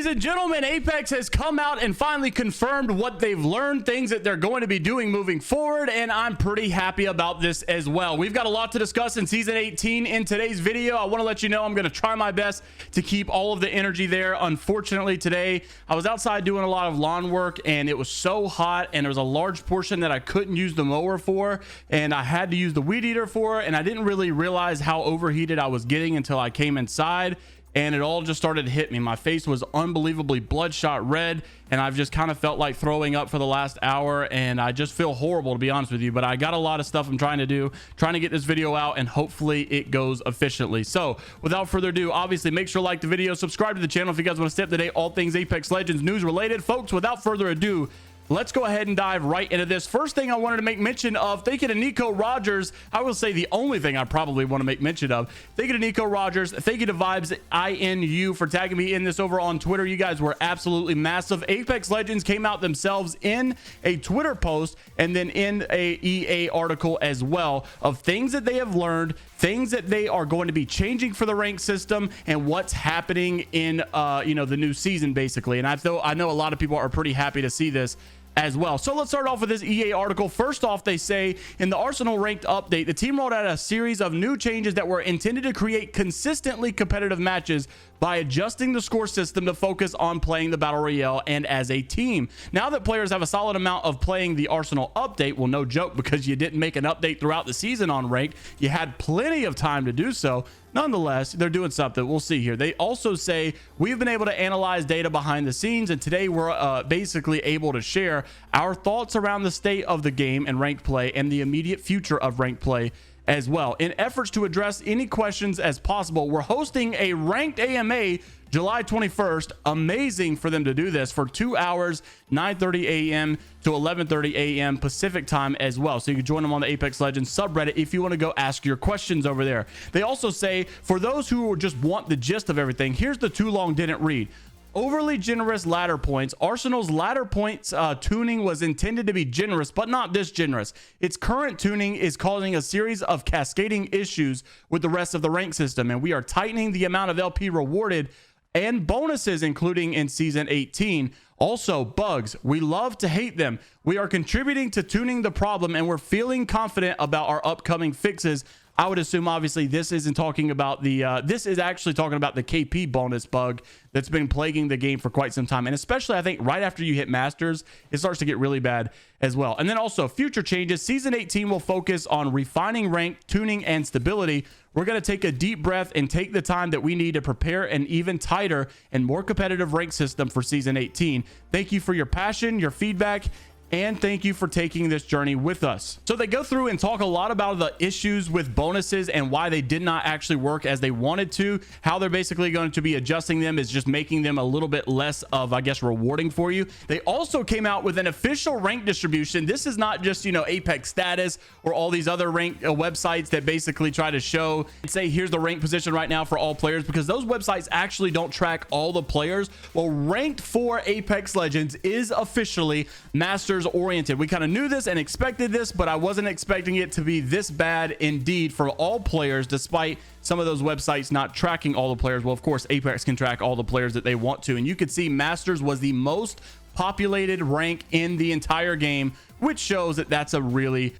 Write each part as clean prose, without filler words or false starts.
Ladies and gentlemen, Apex has come out and finally confirmed what they've learned, things that they're going to be doing moving forward, and I'm pretty happy about this as well. We've got a lot to discuss in Season 18 in today's video. I want to let you know I'm going to try my best to keep all of the energy there. Unfortunately, today, I was outside doing a lot of lawn work, and it was so hot, and there was a large portion that I couldn't use the mower for, and I had to use the weed eater for, and I didn't really realize how overheated I was getting until I came inside. And it all just started to hit me. My face was unbelievably bloodshot red, and I've just kind of felt like throwing up for the last hour, and I just feel horrible, to be honest with you. But I got a lot of stuff I'm trying to do, trying to get this video out, and hopefully it goes efficiently. So without further ado, obviously make sure to like the video, subscribe to the channel if you guys want to stay up to date all things Apex Legends news related. Folks, without further ado, let's go ahead and dive right into this. First thing I wanted to make mention of, thank you to Nico Rogers. I will say the only thing I probably want to make mention of. Thank you to Nico Rogers. Thank you to Vibes INU for tagging me in this over on Twitter. You guys were absolutely massive. Apex Legends came out themselves in a Twitter post and then in a EA article as well of things that they have learned, things that they are going to be changing for the rank system, and what's happening in the new season basically. And I know a lot of people are pretty happy to see this as well. So let's start off with this EA article. First off, they say in the Arsenal ranked update, the team rolled out a series of new changes that were intended to create consistently competitive matches by adjusting the score system to focus on playing the battle royale and as a team. Now that players have a solid amount of playing the Arsenal update, well, no joke, because you didn't make an update throughout the season on ranked, you had plenty of time to do so. Nonetheless, they're doing something. We'll see here. They also say we've been able to analyze data behind the scenes, and today we're basically able to share our thoughts around the state of the game and ranked play and the immediate future of ranked play as well. In efforts to address any questions as possible, we're hosting a ranked AMA July 21st. Amazing for them to do this for 2 hours, 9:30 a.m. to 11:30 a.m. Pacific time as well. So you can join them on the Apex Legends subreddit if you want to go ask your questions over there. They also say for those who just want the gist of everything, here's the too long didn't read. Overly generous ladder points. Arsenal's ladder points tuning was intended to be generous, but not this generous. Its current tuning is causing a series of cascading issues with the rest of the rank system, and we are tightening the amount of LP rewarded and bonuses, including in Season 18. Also, bugs. We love to hate them. We are contributing to tuning the problem, and we're feeling confident about our upcoming fixes. I would assume, obviously, this isn't talking about the, this is actually talking about the KP bonus bug that's been plaguing the game for quite some time. And especially, I think, right after you hit Masters, it starts to get really bad as well. And then also, future changes. Season 18 will focus on refining rank, tuning, and stability. We're going to take a deep breath and take the time that we need to prepare an even tighter and more competitive rank system for Season 18. Thank you for your passion, your feedback, and thank you for taking this journey with us. So they go through and talk a lot about the issues with bonuses and why they did not actually work as they wanted to. How they're basically going to be adjusting them is just making them a little bit less of, I guess, rewarding for you. They also came out with an official rank distribution. This is not just, Apex status or all these other rank websites that basically try to show and say, here's the rank position right now for all players, because those websites actually don't track all the players. Well, ranked for Apex Legends is officially Masters oriented. We kind of knew this and expected this, but I wasn't expecting it to be this bad indeed for all players, despite some of those websites not tracking all the players. Well, of course, Apex can track all the players that they want to, and you could see Masters was the most populated rank in the entire game, which shows that that's a really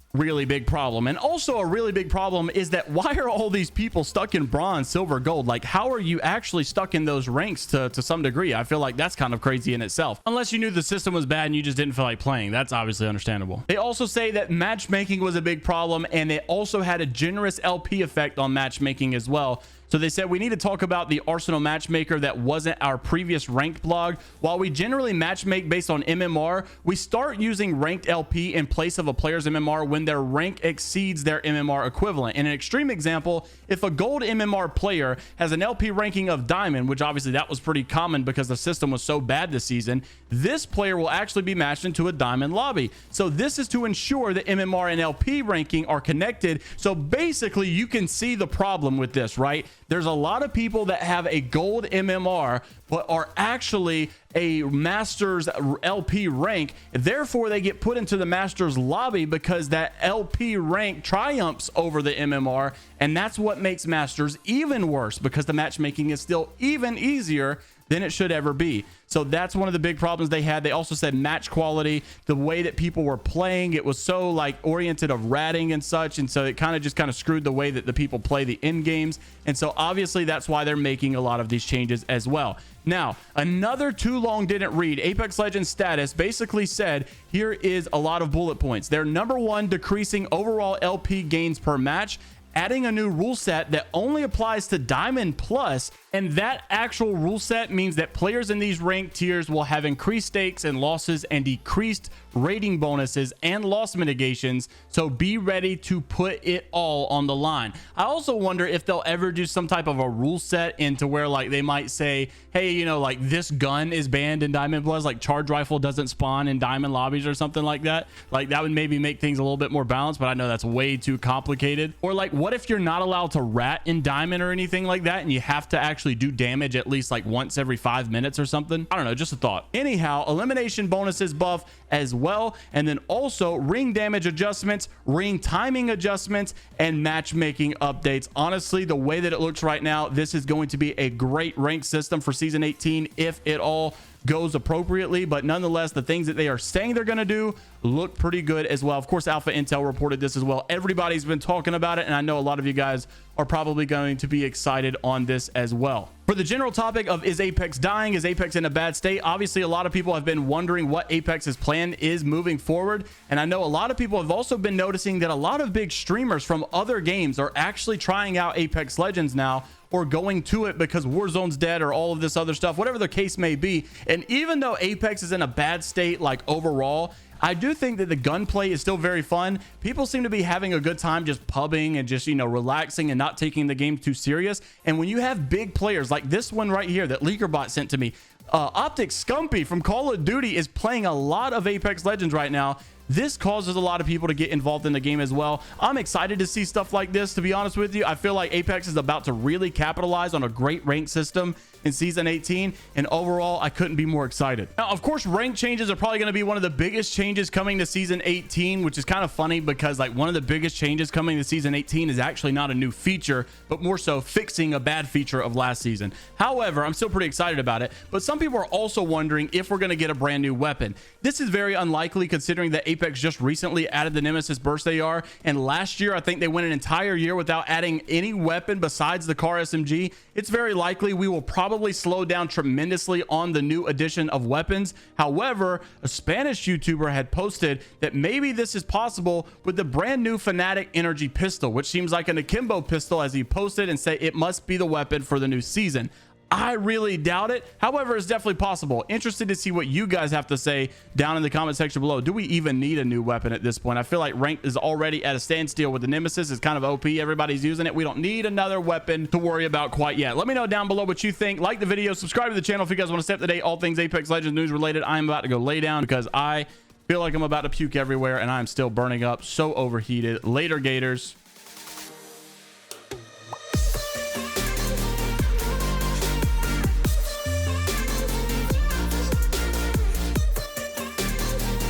big problem. And also a really big problem is that why are all these people stuck in bronze, silver, gold? Like, how are you actually stuck in those ranks to some degree? I feel like that's kind of crazy in itself, unless you knew the system was bad and you just didn't feel like playing. That's obviously understandable. They also say that matchmaking was a big problem, and it also had a generous LP effect on matchmaking as well. So they said we need to talk about the Arsenal matchmaker that wasn't our previous ranked blog. While we generally matchmake based on MMR, we start using ranked LP in place of a player's MMR when their rank exceeds their MMR equivalent. In an extreme example, if a gold MMR player has an LP ranking of diamond, which obviously that was pretty common because the system was so bad this season, this player will actually be matched into a diamond lobby. So this is to ensure that MMR and LP ranking are connected. So basically you can see the problem with this, right? There's a lot of people that have a gold MMR but are actually a Masters LP rank. Therefore, they get put into the Masters lobby because that LP rank triumphs over the MMR, and that's what makes Masters even worse, because the matchmaking is still even easier than it should ever be. So that's one of the big problems they had. They also said match quality, the way that people were playing, it was so like oriented of ratting and such, and so it kind of screwed the way that the people play the end games. And so obviously that's why they're making a lot of these changes as well. Now, another too long didn't read. Apex Legends status basically said, here is a lot of bullet points. They're number one, decreasing overall LP gains per match, adding a new rule set that only applies to Diamond Plus, and that actual rule set means that players in these ranked tiers will have increased stakes and losses and decreased rating bonuses and loss mitigations, so be ready to put it all on the line. I also wonder if they'll ever do some type of a rule set into where like they might say, hey, you know, like this gun is banned in Diamond Plus, like charge rifle doesn't spawn in diamond lobbies or something like that. Like that would maybe make things a little bit more balanced, but I know that's way too complicated. Or like, what if you're not allowed to rat in diamond or anything like that, and you have to actually do damage at least like once every 5 minutes or something? I don't know, just a thought. Anyhow, elimination bonuses buff as well, and then also ring damage adjustments, ring timing adjustments, and matchmaking updates. Honestly, the way that it looks right now, this is going to be a great rank system for season 18 if it all goes appropriately, but nonetheless, the things that they are saying they're going to do look pretty good as well. Of course, Alpha Intel reported this as well. Everybody's been talking about it, and I know a lot of you guys are probably going to be excited on this as well. For the general topic of, is Apex dying? Is Apex in a bad state? Obviously, a lot of people have been wondering what Apex's plan is moving forward, and I know a lot of people have also been noticing that a lot of big streamers from other games are actually trying out Apex Legends now, or going to it because Warzone's dead or all of this other stuff, whatever the case may be. And even though Apex is in a bad state, like overall, I do think that the gunplay is still very fun. People seem to be having a good time just pubbing and just, you know, relaxing and not taking the game too serious. And when you have big players like this one right here that LeakerBot sent to me, Optic Scumpy from Call of Duty is playing a lot of Apex Legends right now. This causes a lot of people to get involved in the game as well. I'm excited to see stuff like this, to be honest with you. I feel like Apex is about to really capitalize on a great rank system in season 18, and overall I couldn't be more excited. Now, of course, rank changes are probably going to be one of the biggest changes coming to season 18, which is kind of funny because like one of the biggest changes coming to season 18 is actually not a new feature, but more so fixing a bad feature of last season. However, I'm still pretty excited about it, but some people are also wondering if we're going to get a brand new weapon. This is very unlikely considering that Apex just recently added the Nemesis burst AR, and last year I think they went an entire year without adding any weapon besides the car SMG. It's very likely we will probably slow down tremendously on the new addition of weapons. However, a Spanish YouTuber had posted that maybe this is possible with the brand new Fnatic Energy pistol, which seems like an akimbo pistol, as he posted and said it must be the weapon for the new season. I really doubt it. However, it's definitely possible. Interested to see what you guys have to say down in the comment section below. Do we even need a new weapon at this point? I feel like ranked is already at a standstill with the Nemesis. It's kind of OP. Everybody's using it. We don't need another weapon to worry about quite yet. Let me know down below what you think. Like the video, subscribe to the channel if you guys want to stay up to date all things Apex Legends news related. I'm about to go lay down because I feel like I'm about to puke everywhere and I'm still burning up. So overheated. Later, Gators.